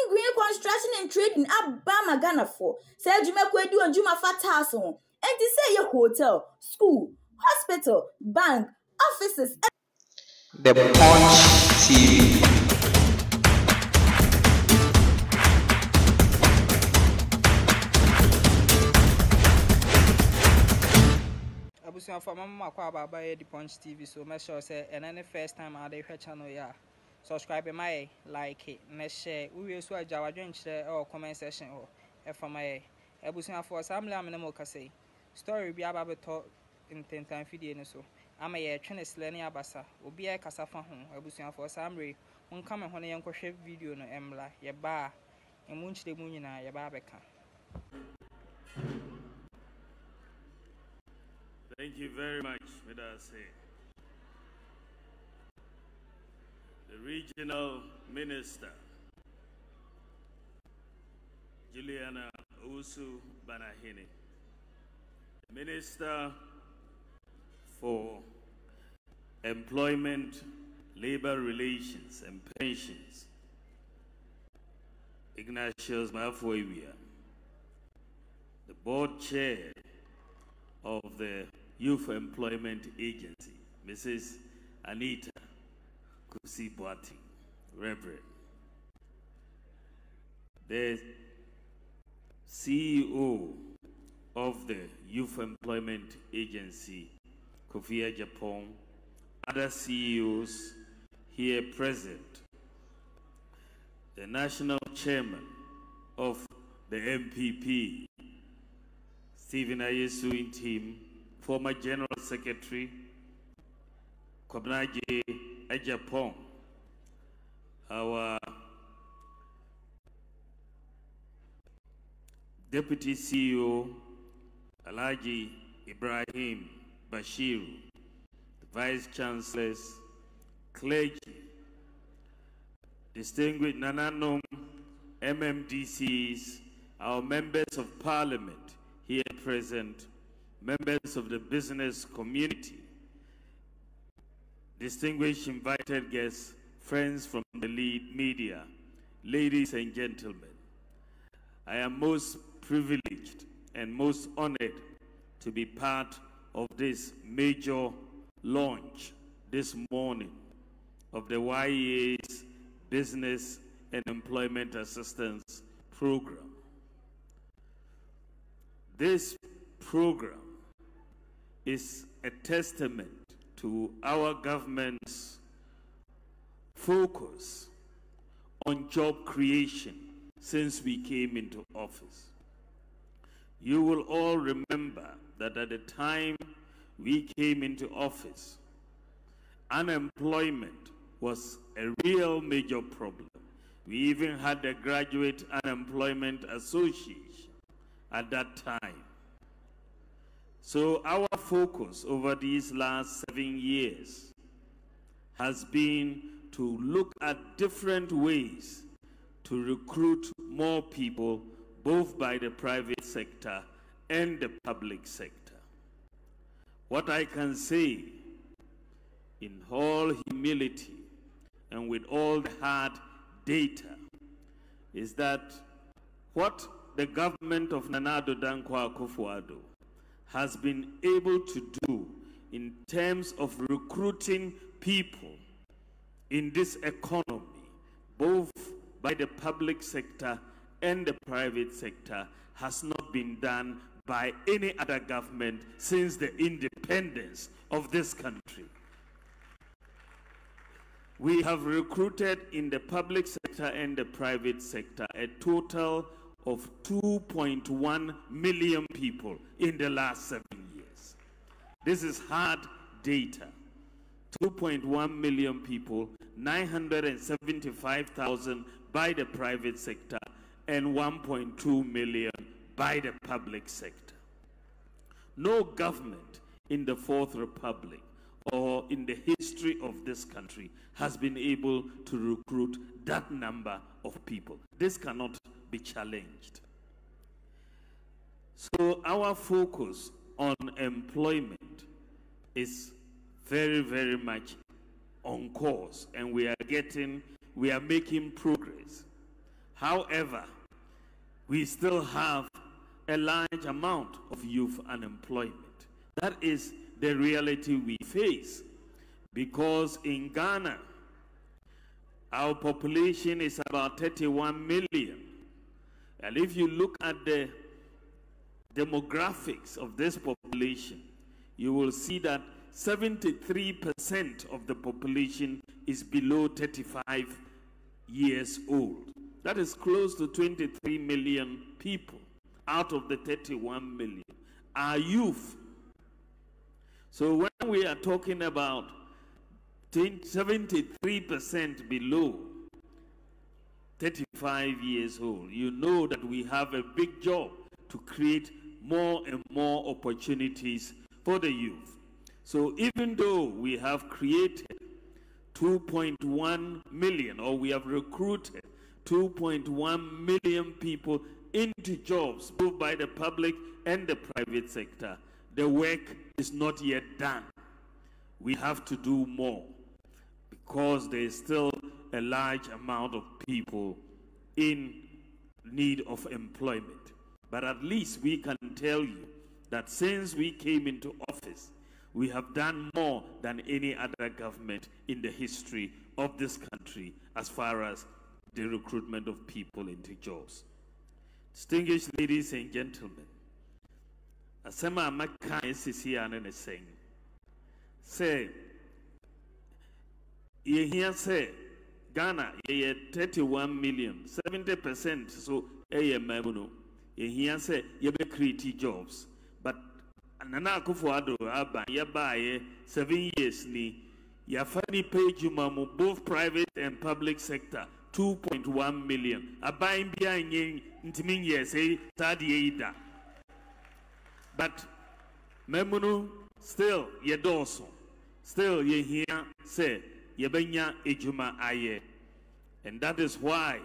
Green Construction and Trading at Bama Ghana for. Say Juma Kwedu and Juma Fatason. And to say your hotel, school, hospital, bank, offices. The Punch TV. Abusuan for mama kwa baba the Punch TV, so make sure say and any first time I dey channel ya subscribe my like it na share we so ajawa dwenkyere or comment section or for my abusuan for samle amene mo kase story bi aba beto intentan video no so ama ye twene slene abasa obi e kasa fa ho abusuan for samre wonka me ho ne yenkohwe video no emla ye ba emu nkyere mu nyina ye ba beka. Thank you very much, Medase. The Regional Minister, Juliana Usu Banahini, Minister for Employment, Labor Relations and Pensions, Ignatius Bawumia, the Board Chair of the Youth Employment Agency, Mrs. Anita Kusi-Boati, Reverend. The CEO of the Youth Employment Agency, Kofi Japan, other CEOs here present, the National Chairman of the MPP, Stephen Ayesu team, former General Secretary, Kwabnaje Ejapong, our Deputy CEO, Alhaji Ibrahim Bashiru, the Vice Chancellors, clergy, distinguished Nananom MMDCs, our members of Parliament here present, members of the business community, distinguished invited guests, friends from the lead media, ladies and gentlemen, I am most privileged and most honored to be part of this major launch this morning of the YEA's Business and Employment Assistance Program. This program is a testament to our government's focus on job creation since we came into office. You will all remember that at the time we came into office, unemployment was a real major problem. We even had a Graduate Unemployment Association at that time. So our focus over these last 7 years has been to look at different ways to recruit more people, both by the private sector and the public sector. What I can say in all humility and with all the hard data is that what the government of Nana Addo Dankwa Akufo-Addo has been able to do in terms of recruiting people in this economy, both by the public sector and the private sector, has not been done by any other government since the independence of this country. We have recruited in the public sector and the private sector a total of 2.1 million people in the last 7 years. This is hard data. 2.1 million people, 975,000 by the private sector, and 1.2 million by the public sector. No government in the Fourth Republic or in the history of this country has been able to recruit that number of people. This cannot be challenged. So our focus on employment is very, very much on course, and we are making progress. However, we still have a large amount of youth unemployment. That is the reality we face, because in Ghana, our population is about 31 million. And if you look at the demographics of this population, you will see that 73% of the population is below 35 years old. That is close to 23 million people out of the 31 million are youth. So when we are talking about 73% below 35 years old, you know that we have a big job to create more and more opportunities for the youth. So even though we have created 2.1 million, or we have recruited 2.1 million people into jobs, both by the public and the private sector, the work is not yet done. We have to do more, because there is still a large amount of people in need of employment. But at least we can tell you that since we came into office, we have done more than any other government in the history of this country as far as the recruitment of people into jobs. Distinguished ladies and gentlemen, asema amaka esisi ane saying, say, ye here say, Ghana, ye 31 million, 70%, so ye mabuno. Ye here say, ye be create jobs, but Nana Akufo-Addo aba ye ba 7 years ni ya fani page mamu both private and public sector 2.1 million. Abayin biya nye ntimi ye say tadi ida. But memunu still ye doso, still ye here say ye benya ejuma aye, and that is why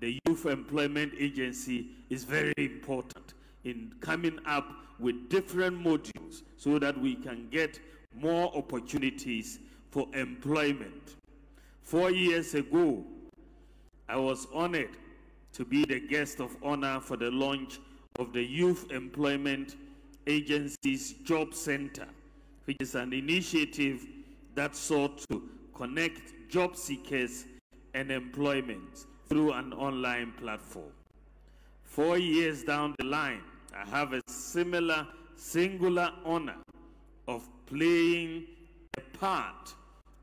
the Youth Employment Agency is very important in coming up with different modules so that we can get more opportunities for employment. 4 years ago, I was honored to be the guest of honor for the launch of the Youth Employment Agency's Job Center, which is an initiative that sought to connect job seekers and employment through an online platform. 4 years down the line, I have a similar singular honor of playing a part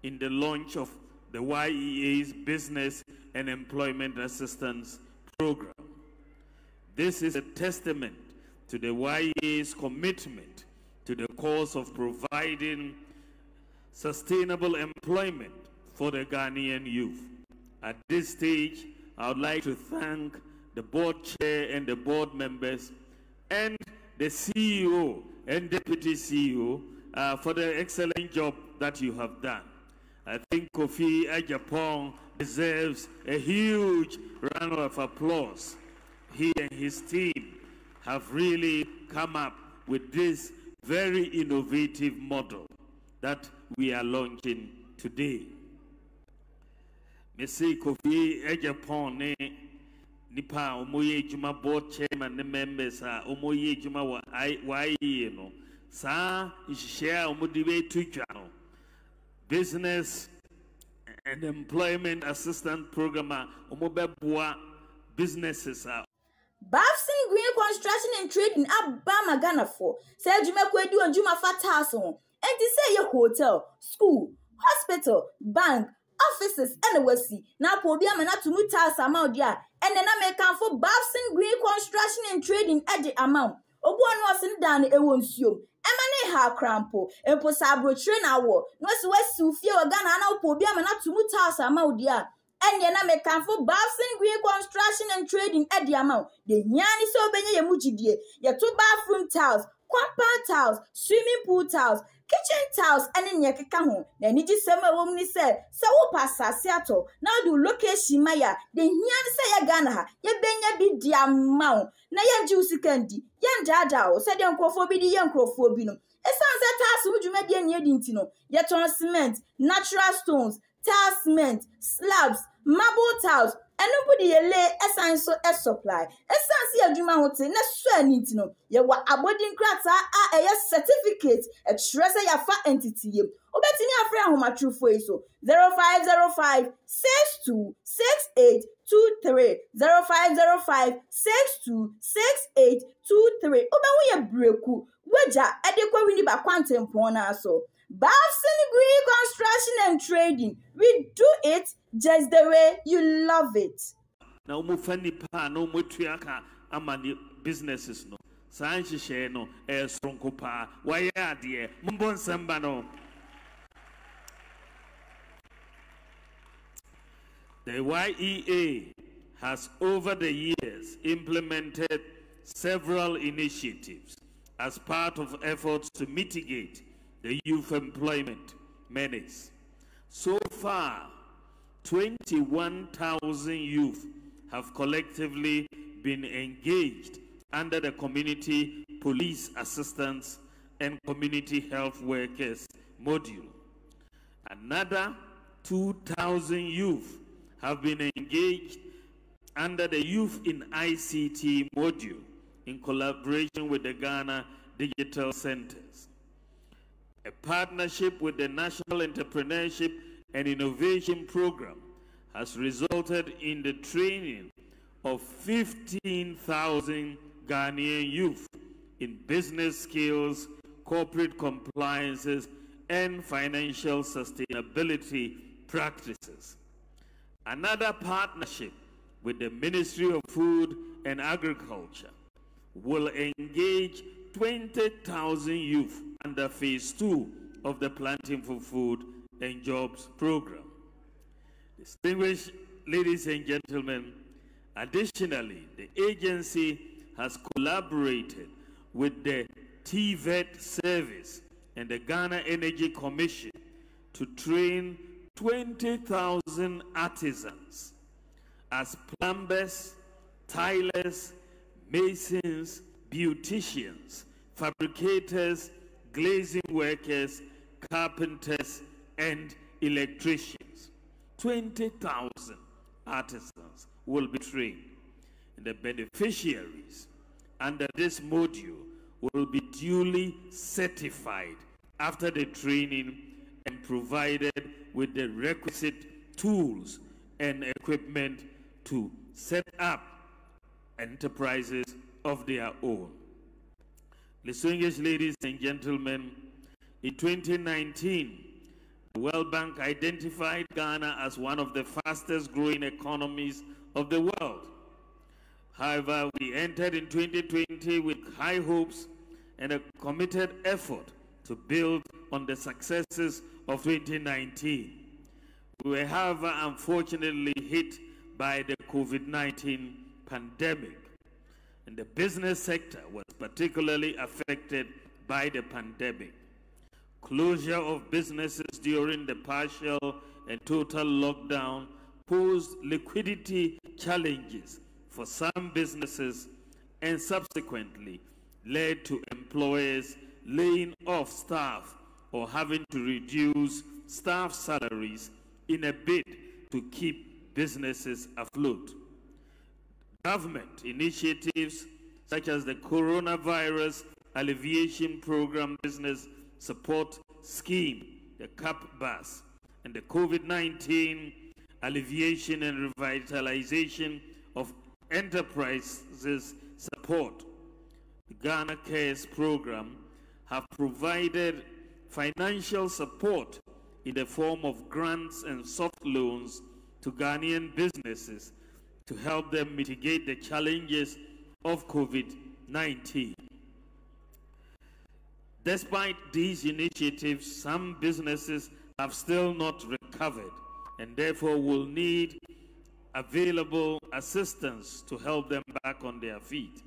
in the launch of the YEA's Business and Employment Assistance Program. This is a testament to the YEA's commitment to the cause of providing sustainable employment for the Ghanaian youth. At this stage, I would like to thank the board chair and the board members and the CEO and deputy CEO for the excellent job that you have done. I think Kofi Ajapong deserves a huge round of applause. He and his team have really come up with this very innovative model that we are launching today. Mr. Kofi Ajapong ne nipa omoye juma board chairman ne members a omoye juma wa no sa share omodibe tuja no business and employment assistance program omobeboa businesses a Bafsin Green Construction and Trading Abama Ghana for said you make do and Juma Fat House on and to say your hotel, school, hospital, bank, offices, and the sea. Now podium and not to move house amount there, and then I make come for Bafsin Green Construction and Trading at the amount. Obuan was in down a won't you. Emane ha crampo, and posabro train hour, no west to fear a gun and podium and not to move house amount there. And then I make come for Bafsin Green Construction and Trading at the amount. The Yanni so benny muji dear, your 2 bathroom tiles, compound tiles, swimming pool tiles, kitchen tiles, and in your home. Then it is summer woman said, so pass Seattle. Now do location Maya, the Yan say a gunner, ye benya be dear mount. Na yan juicy candy, yan dada, said young crofobie the young crofobino. A sunset task would you make the Yedintino, yet on cement, natural stones, tile cement, slabs, marble tiles, Nobody ye lay essence so a supply. Essence ya juma hote na so need to know. Ye wa abodin krata a certificate a treasure ya fa entity ye. Obetimi afre ahoma trufo eso 0505 626823 0505 626823 obehu ye breku waja edekwa wini ba kwantem na so. Bawumia Green Construction and Trading. We do it just the way you love it. Now, Mufani Pa, no Mutriaka, Amani businesses no. Sanchi share no, strong pa. Why are dear? Mumbon Sambano. The YEA has over the years implemented several initiatives as part of efforts to mitigate the youth employment menace. So far, 21,000 youth have collectively been engaged under the Community Police Assistance and Community Health Workers module. Another 2,000 youth have been engaged under the Youth in ICT module in collaboration with the Ghana Digital Centers. A partnership with the National Entrepreneurship and Innovation Program has resulted in the training of 15,000 Ghanaian youth in business skills, corporate compliances, and financial sustainability practices. Another partnership with the Ministry of Food and Agriculture will engage 20,000 youth under Phase 2 of the Planting for Food and Jobs program. Distinguished ladies and gentlemen, additionally, the agency has collaborated with the TVET service and the Ghana Energy Commission to train 20,000 artisans as plumbers, tilers, masons, beauticians, fabricators, glazing workers, carpenters, and electricians. 20,000 artisans will be trained. And the beneficiaries under this module will be duly certified after the training and provided with the requisite tools and equipment to set up enterprises of their own. Distinguished ladies and gentlemen, in 2019, the World Bank identified Ghana as one of the fastest growing economies of the world. However, we entered in 2020 with high hopes and a committed effort to build on the successes of 2019. We were, however, unfortunately hit by the COVID-19 pandemic, and the business sector was particularly affected by the pandemic. Closure of businesses during the partial and total lockdown posed liquidity challenges for some businesses and subsequently led to employers laying off staff or having to reduce staff salaries in a bid to keep businesses afloat. Government initiatives such as the Coronavirus Alleviation Program Business Support Scheme, the CAP-BAS, and the COVID-19 Alleviation and Revitalization of Enterprises Support, the Ghana Cares Program, have provided financial support in the form of grants and soft loans to Ghanaian businesses to help them mitigate the challenges of COVID-19. Despite these initiatives, some businesses have still not recovered and therefore will need available assistance to help them back on their feet.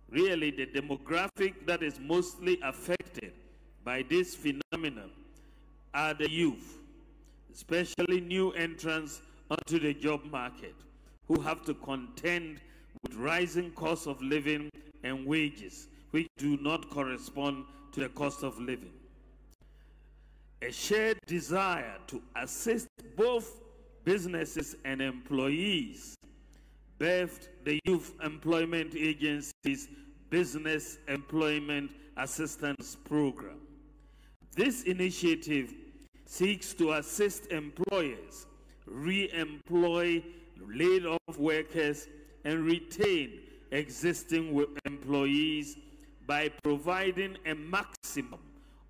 Really, the demographic that is mostly affected by this phenomenon are the youth, especially new entrants onto the job market, who have to contend with rising costs of living and wages, which do not correspond to the cost of living. A shared desire to assist both businesses and employees, birthed the Youth Employment Agency's Business Employment Assistance Program. This initiative seeks to assist employers re-employ laid-off workers and retain existing employees by providing a maximum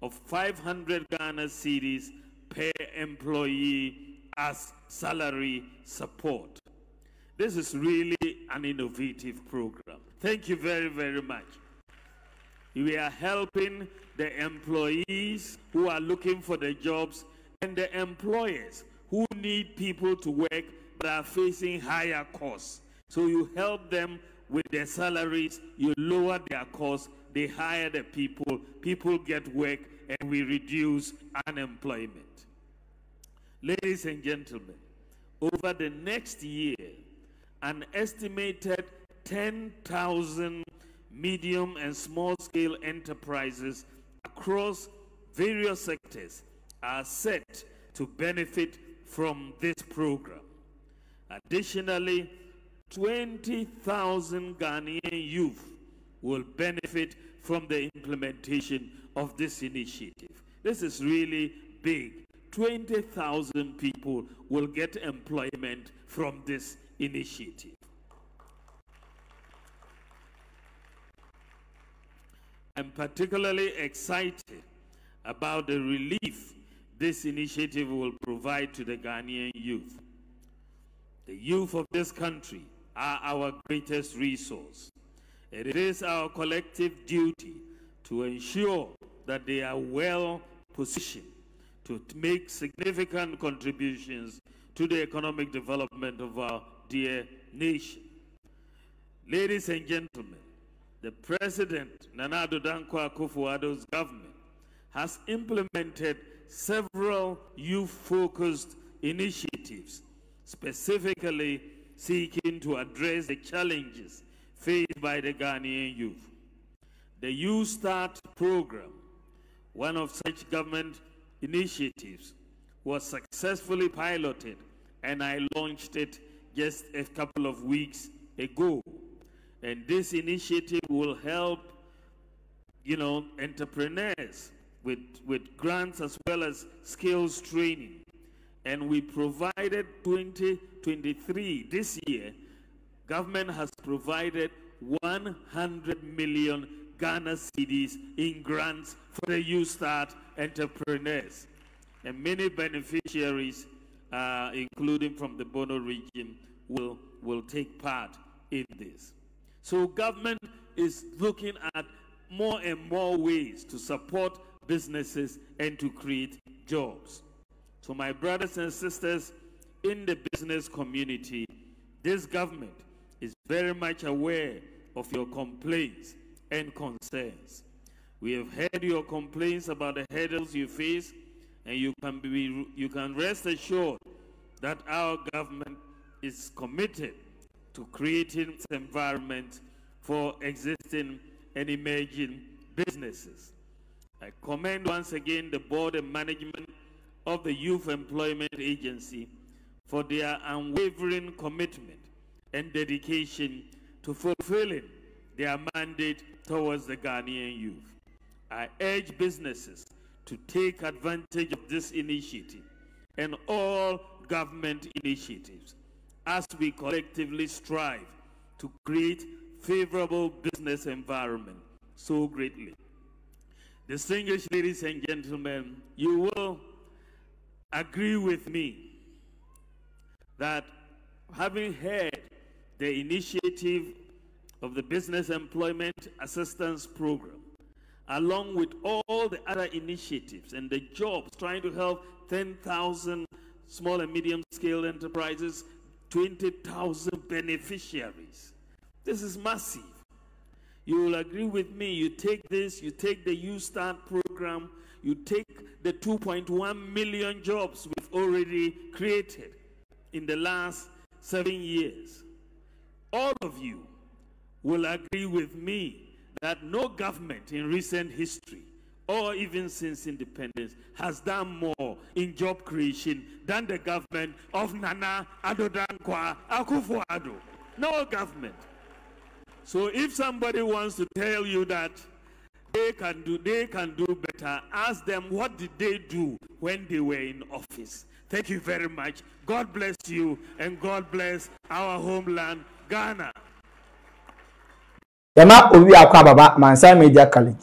of 500 Ghana cedis per employee as salary support. This is really an innovative program. Thank you very, very much. We are helping the employees who are looking for the jobs and the employers who need people to work but are facing higher costs. So you help them with their salaries, you lower their costs, they hire the people, people get work, and we reduce unemployment. Ladies and gentlemen, over the next year, an estimated 10,000 medium and small-scale enterprises across various sectors are set to benefit from this program. Additionally, 20,000 Ghanaian youth will benefit from the implementation of this initiative. This is really big. 20,000 people will get employment from this initiative. I'm particularly excited about the relief this initiative will provide to the Ghanaian youth. The youth of this country are our greatest resource. It is our collective duty to ensure that they are well positioned to make significant contributions to the economic development of our dear nation. Ladies and gentlemen, the President, Nana Addo Dankwa Akufo-Addo's government has implemented several youth-focused initiatives, specifically seeking to address the challenges faced by the Ghanaian youth. The Youth Start program, one of such government initiatives, was successfully piloted, and I launched it just a couple of weeks ago. And this initiative will help, entrepreneurs with grants as well as skills training. And we provided 2023, this year, government has provided 100 million Ghana cedis in grants for the Youth Start entrepreneurs. And many beneficiaries, including from the Bono region, will take part in this. So government is looking at more and more ways to support businesses and to create jobs. So my brothers and sisters in the business community, this government is very much aware of your complaints and concerns. We have heard your complaints about the hurdles you face, and you can rest assured that our government is committed to creating this environment for existing and emerging businesses. I commend once again the board and management of the Youth Employment Agency for their unwavering commitment and dedication to fulfilling their mandate towards the Ghanaian youth. I urge businesses to take advantage of this initiative and all government initiatives as we collectively strive to create favorable business environment so greatly. Distinguished ladies and gentlemen, you will agree with me that having heard the initiative of the Business Employment Assistance Program, along with all the other initiatives and the jobs trying to help 10,000 small and medium-scale enterprises, 20,000 beneficiaries. This is massive. You will agree with me, you take this, you take the Youth Start program, you take the 2.1 million jobs we've already created in the last 7 years. All of you will agree with me that no government in recent history or even since independence, has done more in job creation than the government of Nana Addo Dankwa Akufo-Addo. No government. So if somebody wants to tell you that they can do better, ask them what did they do when they were in office. Thank you very much. God bless you and God bless our homeland, Ghana. Yama owi akwa baba Mansa Media College.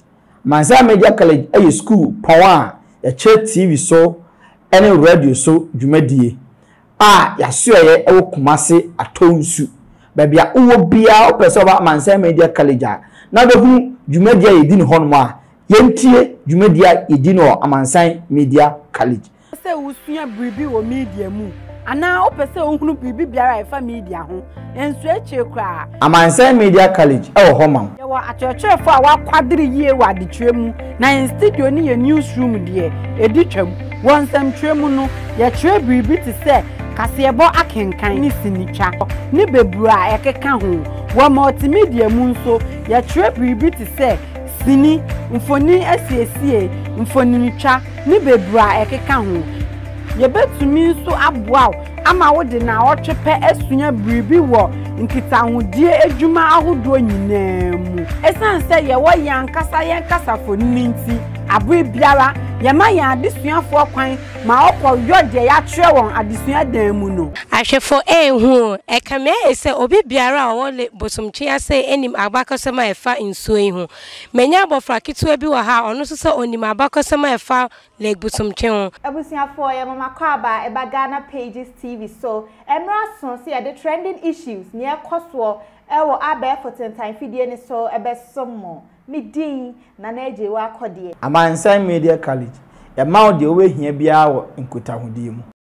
Mansa Media College a school power ya TV so any radio so dwumadie. Ya so ye e Kumase atonsu. Baby a uwo bia opese oba Mansa Media College a na be hu dwumadie yedi ne hono a yentie dwumadie yedi no Mansa Media College. Se usua bribi wo media mu ana opese ohunu bribi biara efa media ho enso eche kra Mansa Media College e wo homa ye wa achechefo a wakwadire yie wa adetwemu na in studio ni ye newsroom de editwam wonsam twemu no ye kire bribi ti se kasebo akenkan ni sinitwa ni bebura ekeka ho wo multimedia mu nso ye kire bribi ti se sini mfoni asiesie mfoni nitwa ni bebura ekeka ho ye betumi nso aboa ama wo de na otwepe asunya bribi wo nkitahudie adwuma ahodo nyinaa mu esanse ye wo yankasa foni nti abre biara ye ma ya adesuafo kwan ma okọ yode ya twerɛ won adesua dan mu no ahwefo ehu ekame ese obi biara wo le bosomtwe ase enim abakosema efa nsuo yi ho menya abofra ketewa bi wa ha ono so se onim abakosema efa le bosomtwe ho abusuafo ye mama kwaba eba Ghana Pages TV so emra so se the trending issues near koso ewo abefo tentan fidie ni so ebesomo midin na naje wa akode Mansa Media College ya ma o de we hia bia wo nkotahudie mu